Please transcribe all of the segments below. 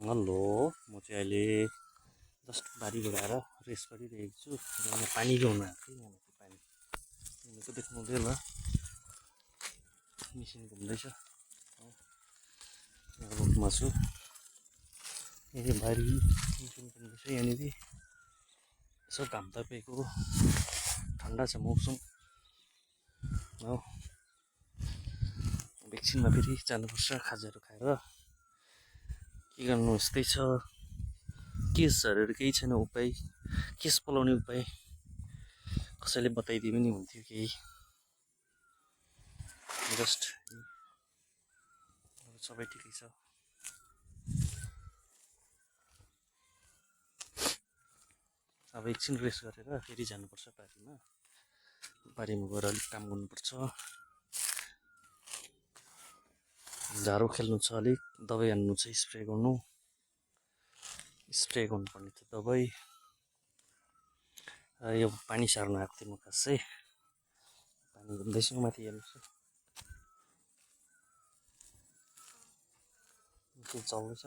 Hello, म चाहिँ अहिले जस्ट बारीबाट आएर रेस्ट गरिरहेको छु र यहाँ पानी ल्याउनु आएको थिएँ। यहाँ माथि पानी घुमेको देख्नु हुँदै होला, मिसिन घुम्दैछ। यहाँ रोडमा छु, यही बारी मिसिन घुम्दैछ यहाँनिर। यसो घाम तापेको, ठन्डा छ मौसम हो। एकछिनमा फेरि जानुपर्छ खाजाहरू खाएर। के गर्नु यस्तै छ, केस झरेर केही छैन उपाय, केस पलाउने उपाय कसैले बताइदिए पनि हुन्थ्यो केही। जस्ट सबै ठिकै छ। अब एकछिन रेस्ट गरेर फेरि जानुपर्छ बारीमा। बारीमा गएर अलिक काम गर्नुपर्छ, झारो खेल्नु छ, अलिक दबाई हान्नु छ, स्प्रे गर्नुपर्ने थियो दबाई। यो पानी सार्न आएको थिएँ म खास चाहिँ, पानी घुम्दैछु माथि हेर्नुहोस्, मिसिन चल्दैछ।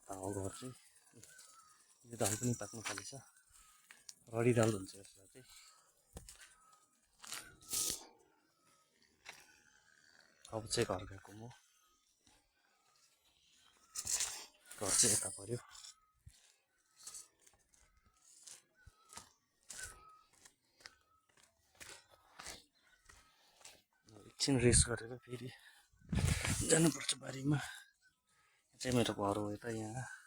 हो घर चाहिँ यो दाल पनि पाक्नु थालेछ, रडी दाल भन्छ यसलाई चाहिँ। अब चाहिँ घर गएको म, घर चाहिँ यता पऱ्यो। एकछिन रेस्ट गरेर फेरि जानुपर्छ बारीमा। चाहिँ मेरो घर हो यता यहाँ।